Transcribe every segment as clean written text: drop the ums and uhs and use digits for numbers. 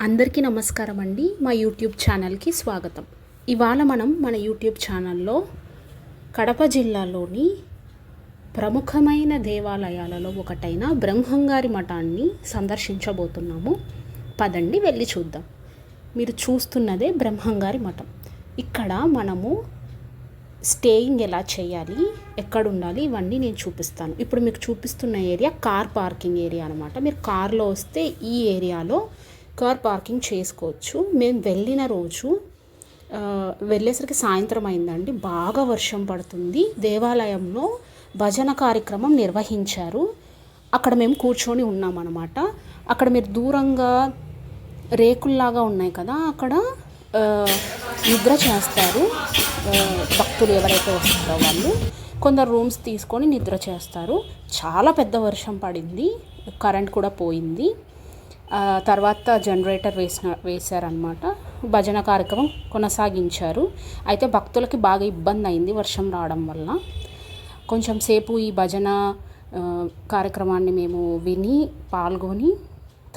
అందరికీ నమస్కారం అండి. మా యూట్యూబ్ ఛానల్కి స్వాగతం. ఇవాళ మనం మన యూట్యూబ్ ఛానల్లో కడప జిల్లాలోని ప్రముఖమైన దేవాలయాలలో ఒకటైన బ్రహ్మంగారి మఠాన్ని సందర్శించబోతున్నాము. పదండి వెళ్ళి చూద్దాం. మీరు చూస్తున్నదే బ్రహ్మంగారి మఠం. ఇక్కడ మనము స్టేయింగ్ ఎలా చేయాలి, ఎక్కడ ఉండాలి, ఇవన్నీ నేను చూపిస్తాను. ఇప్పుడు మీకు చూపిస్తున్న ఏరియా కార్ పార్కింగ్ ఏరియా అనమాట. మీరు కార్లో వస్తే ఈ ఏరియాలో కార్ పార్కింగ్ చేసుకోవచ్చు. మేము వెళ్ళిన రోజు వెళ్ళేసరికి సాయంత్రం అయిందండి. బాగా వర్షం పడుతుంది. దేవాలయంలో భజన కార్యక్రమం నిర్వహించారు. అక్కడ మేము కూర్చొని ఉన్నామన్నమాట. అక్కడ మీరు దూరంగా రేకుల్లాగా ఉన్నాయి కదా, అక్కడ నిద్ర చేస్తారు భక్తులు ఎవరైతే వస్తారో వాళ్ళు. కొందరు రూమ్స్ తీసుకొని నిద్ర చేస్తారు. చాలా పెద్ద వర్షం పడింది, కరెంట్ కూడా పోయింది. తర్వాత జనరేటర్ వేశారనమాట. భజన కార్యక్రమం కొనసాగించారు. అయితే భక్తులకి బాగా ఇబ్బంది అయింది వర్షం రావడం వల్ల. కొంచెం సేపు ఈ భజన కార్యక్రమాన్ని మేము విని పాల్గొని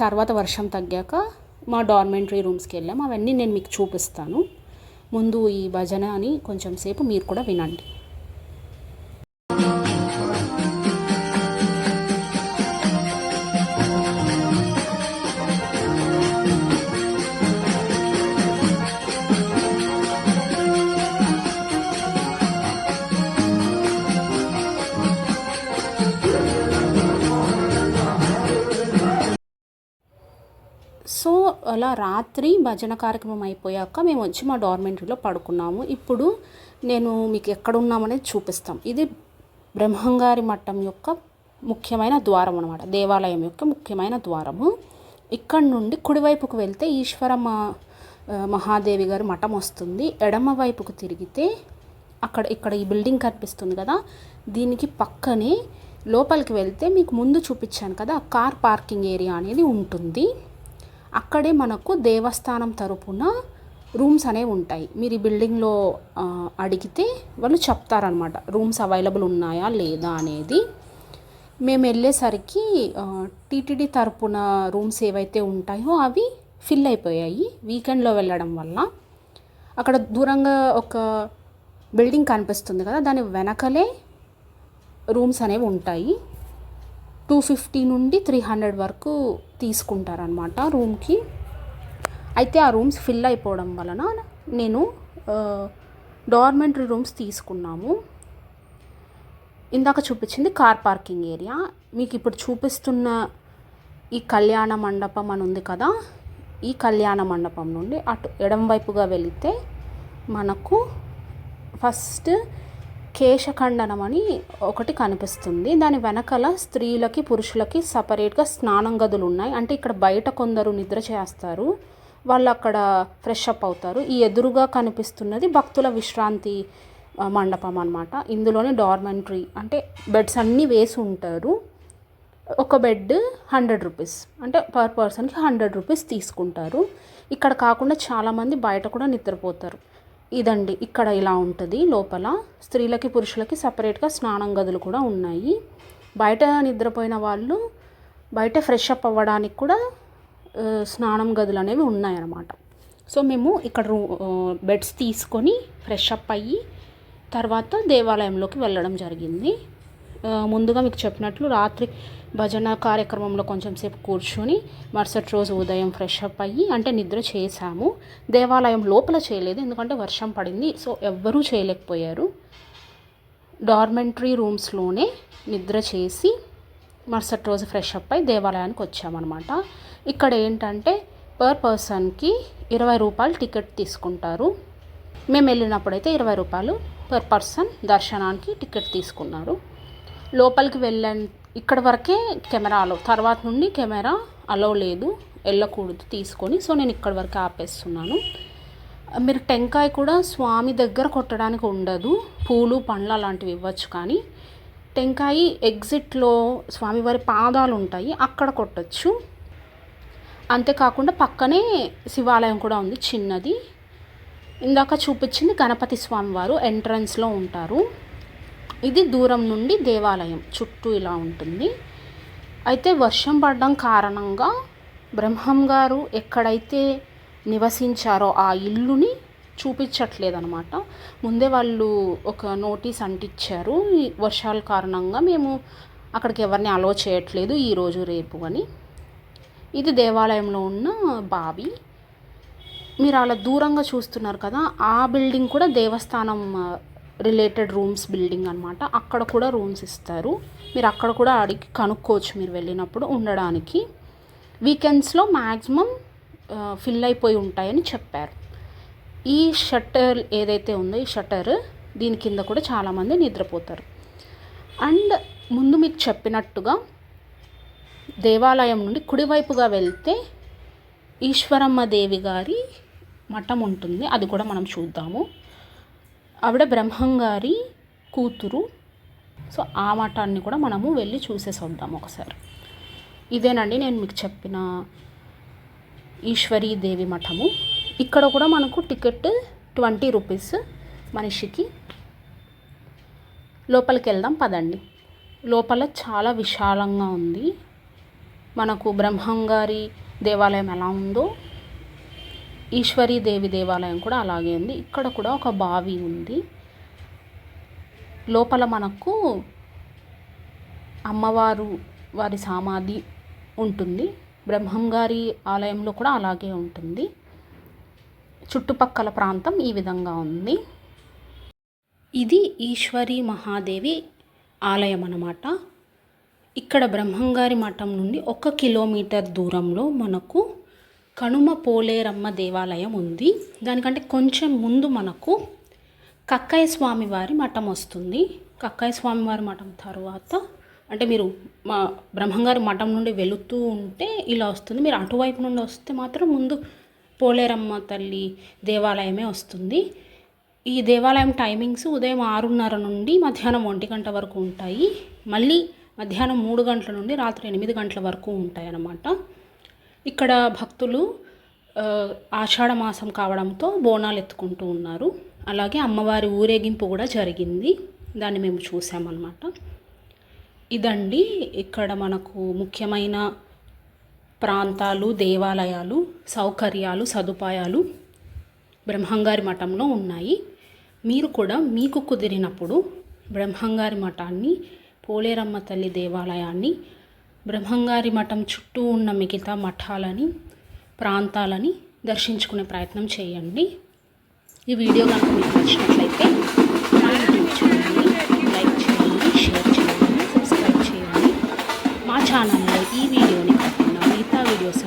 తర్వాత వర్షం తగ్గాక మా డార్మెంటరీ రూమ్స్కి వెళ్ళాము. అవన్నీ నేను మీకు చూపిస్తాను. ముందు ఈ భజన అని కొంచెం సేపు మీరు కూడా వినండి. సో అలా రాత్రి భజన కార్యక్రమం అయిపోయాక మేము వచ్చి మా డార్మెంటరీలో పడుకున్నాము. ఇప్పుడు నేను మీకు ఎక్కడున్నామనేది చూపిస్తాం. ఇది బ్రహ్మంగారి మఠం యొక్క ముఖ్యమైన ద్వారం అనమాట. దేవాలయం యొక్క ముఖ్యమైన ద్వారము. ఇక్కడ నుండి కుడివైపుకు వెళ్తే ఈశ్వరమ్మ మహాదేవి గారి మఠం వస్తుంది. ఎడమ వైపుకు తిరిగితే ఇక్కడ ఈ బిల్డింగ్ కనిపిస్తుంది కదా, దీనికి పక్కనే లోపలికి వెళ్తే మీకు ముందు చూపించాను కదా కార్ పార్కింగ్ ఏరియా అనేది ఉంటుంది. అక్కడే మనకు దేవస్థానం తరపున రూమ్స్ అనేవి ఉంటాయి. మీరు ఈ బిల్డింగ్లో అడిగితే వాళ్ళు చెప్తారనమాట రూమ్స్ అవైలబుల్ ఉన్నాయా లేదా అనేది. మేము వెళ్ళేసరికి టీటీడీ తరపున రూమ్స్ ఏవైతే ఉంటాయో అవి ఫిల్ అయిపోయాయి వీకెండ్లో వెళ్ళడం వల్ల. అక్కడ దూరంగా ఒక బిల్డింగ్ కనిపిస్తుంది కదా, దాని వెనకలే రూమ్స్ అనేవి ఉంటాయి. 250 నుండి 300 వరకు తీసుకుంటారనమాట రూమ్కి. అయితే ఆ రూమ్స్ ఫిల్ అయిపోవడం వలన నేను డార్మెంటరీ రూమ్స్ తీసుకున్నాము. ఇందాక చూపించింది కార్ పార్కింగ్ ఏరియా. మీకు ఇప్పుడు చూపిస్తున్న ఈ కళ్యాణ మండపం అని ఉంది కదా, ఈ కళ్యాణ మండపం నుండి అటు ఎడమ వైపుగా వెళితే మనకు ఫస్ట్ కేశఖండనం అని ఒకటి కనిపిస్తుంది. దాని వెనకాల స్త్రీలకి పురుషులకి సపరేట్గా స్నానం గదులు ఉన్నాయి. అంటే ఇక్కడ బయట కొందరు నిద్ర చేస్తారు, వాళ్ళు అక్కడ ఫ్రెష్ అప్ అవుతారు. ఈ ఎదురుగా కనిపిస్తున్నది భక్తుల విశ్రాంతి మండపం అన్నమాట. ఇందులోనే డార్మెంటరీ అంటే బెడ్స్ అన్నీ వేసి ఉంటారు. ఒక బెడ్ 100 రూపీస్, అంటే పర్ పర్సన్కి 100 రూపీస్ తీసుకుంటారు. ఇక్కడ కాకుండా చాలామంది బయట కూడా నిద్రపోతారు. ఇదండి, ఇక్కడ ఇలా ఉంటుంది. లోపల స్త్రీలకి పురుషులకి సపరేట్గా స్నానం గదులు కూడా ఉన్నాయి. బయట నిద్రపోయిన వాళ్ళు బయట ఫ్రెష్ అప్ అవ్వడానికి కూడా స్నానం గదులు అనేవి ఉన్నాయన్నమాట. సో మేము ఇక్కడ బెడ్స్ తీసుకొని ఫ్రెష్ అప్ అయ్యి తర్వాత దేవాలయంలోకి వెళ్ళడం జరిగింది. ముందుగా మీకు చెప్పినట్లు రాత్రి భజన కార్యక్రమంలో కొంచెం సేపు కూర్చొని మరుసటి రోజు ఉదయం ఫ్రెష్ అప్ అయ్యి అంటే నిద్ర చేశాము. దేవాలయం లోపల చేయలేదు, ఎందుకంటే వర్షం పడింది. సో ఎవ్వరూ చేయలేకపోయారు. డార్మెంటరీ రూమ్స్లోనే నిద్ర చేసి మరుసటి రోజు ఫ్రెష్ అప్ అయ్యి దేవాలయానికి వచ్చామన్నమాట. ఇక్కడ ఏంటంటే పర్ పర్సన్కి 20 రూపాయలు టికెట్ తీసుకుంటారు. మేము వెళ్ళినప్పుడైతే 20 రూపాయలు పర్ పర్సన్ దర్శనానికి టికెట్ తీసుకున్నారు. లోపలికి ఇక్కడ వరకే కెమెరా అలో, తర్వాత నుండి కెమెరా అలో లేదు, వెళ్ళకూడదు తీసుకొని. సో నేను ఇక్కడ వరకు ఆపేస్తున్నాను. మీరు టెంకాయ కూడా స్వామి దగ్గర కొట్టడానికి ఉండదు, పూలు పండ్లు అలాంటివి ఇవ్వచ్చు. కానీ టెంకాయ ఎగ్జిట్లో స్వామివారి పాదాలు ఉంటాయి, అక్కడ కొట్టచ్చు. అంతేకాకుండా పక్కనే శివాలయం కూడా ఉంది చిన్నది. ఇందాక చూపించింది గణపతి స్వామివారు ఎంట్రన్స్లో ఉంటారు. ఇది దూరం నుండి దేవాలయం చుట్టూ ఇలా ఉంటుంది. అయితే వర్షం పడడం కారణంగా బ్రహ్మం గారు ఎక్కడైతే నివసించారో ఆ ఇల్లుని చూపించట్లేదనమాట. ముందే వాళ్ళు ఒక నోటీస్ అంటించారు, ఈ వర్షాల కారణంగా మేము అక్కడికి ఎవరిని అలో చేయట్లేదు ఈరోజు రేపు అని. ఇది దేవాలయంలో ఉన్న బావి. మీరు అలా దూరంగా చూస్తున్నారు కదా, ఆ బిల్డింగ్ కూడా దేవస్థానం రిలేటెడ్ రూమ్స్ బిల్డింగ్ అనమాట. అక్కడ కూడా రూమ్స్ ఇస్తారు, మీరు అక్కడ కూడా అడిగి కనుక్కోవచ్చు మీరు వెళ్ళినప్పుడు ఉండడానికి. వీకెండ్స్లో మ్యాక్సిమం ఫిల్ అయిపోయి ఉంటాయని చెప్పారు. ఈ షట్టర్ ఏదైతే ఉందో, ఈ షట్టర్ దీని కింద కూడా చాలామంది నిద్రపోతారు. అండ్ ముందు మీకు చెప్పినట్టుగా దేవాలయం నుండి కుడివైపుగా వెళ్తే ఈశ్వరమ్మ దేవి గారి మఠం ఉంటుంది, అది కూడా మనం చూద్దాము. ఆవిడ బ్రహ్మంగారి కూతురు. సో ఆ మఠాన్ని కూడా మనము వెళ్ళి చూసేసి వద్దాము ఒకసారి. ఇదేనండి నేను మీకు చెప్పిన ఈశ్వరీ దేవి మఠము. ఇక్కడ కూడా మనకు టికెట్ 20 రూపీస్ మనిషికి. లోపలికి వెళ్దాం పదండి. లోపల చాలా విశాలంగా ఉంది. మనకు బ్రహ్మంగారి దేవాలయం ఎలా ఉందో ఈశ్వరీ దేవి దేవాలయం కూడా అలాగే ఉంది. ఇక్కడ కూడా ఒక బావి ఉంది. లోపల మనకు అమ్మవారు వారి సమాధి ఉంటుంది. బ్రహ్మంగారి ఆలయంలో కూడా అలాగే ఉంటుంది. చుట్టుపక్కల ప్రాంతం ఈ విధంగా ఉంది. ఇది ఈశ్వరీ మహాదేవి ఆలయం అన్నమాట. ఇక్కడ బ్రహ్మంగారి మఠం నుండి 1 కిలోమీటర్ దూరంలో మనకు కనుమ పోలేరమ్మ దేవాలయం ఉంది. దానికంటే కొంచెం ముందు మనకు కక్కయ్య స్వామి వారి మఠం వస్తుంది. కక్కయ్య స్వామి వారి మఠం తర్వాత అంటే మీరు మా బ్రహ్మంగారి మఠం నుండి వెళుతూ ఉంటే ఇలా వస్తుంది. మీరు అటువైపు నుండి వస్తే మాత్రం ముందు పోలేరమ్మ తల్లి దేవాలయమే వస్తుంది. ఈ దేవాలయం టైమింగ్స్ ఉదయం 6:30 నుండి మధ్యాహ్నం 1 గంట వరకు ఉంటాయి. మళ్ళీ మధ్యాహ్నం 3 గంటల నుండి రాత్రి 8 గంటల వరకు ఉంటాయి అన్నమాట. ఇక్కడ భక్తులు ఆషాఢ మాసం కావడంతో బోనాలు ఎత్తుకుంటూ ఉన్నారు. అలాగే అమ్మవారి ఊరేగింపు కూడా జరిగింది, దాన్ని మేము చూసామన్నమాట. ఇదండి ఇక్కడ మనకు ముఖ్యమైన ప్రాంతాలు, దేవాలయాలు, సౌకర్యాలు, సదుపాయాలు బ్రహ్మంగారి మఠంలో ఉన్నాయి. మీరు కూడా మీకు కుదిరినప్పుడు బ్రహ్మంగారి మఠాన్ని, పోలేరమ్మ తల్లి దేవాలయాన్ని, బ్రహ్మంగారి మఠం చుట్టూ ఉన్న మిగతా మఠాలని, ప్రాంతాలని దర్శించుకునే ప్రయత్నం చేయండి. ఈ వీడియో కనుక మీకు నచ్చినట్లయితే మా యూట్యూబ్ ఛానల్ని లైక్ చేయండి, షేర్ చేయండి, సబ్స్క్రైబ్ చేయండి. మా ఛానల్లో ఈ వీడియోని కాకుండా మిగతా వీడియోస్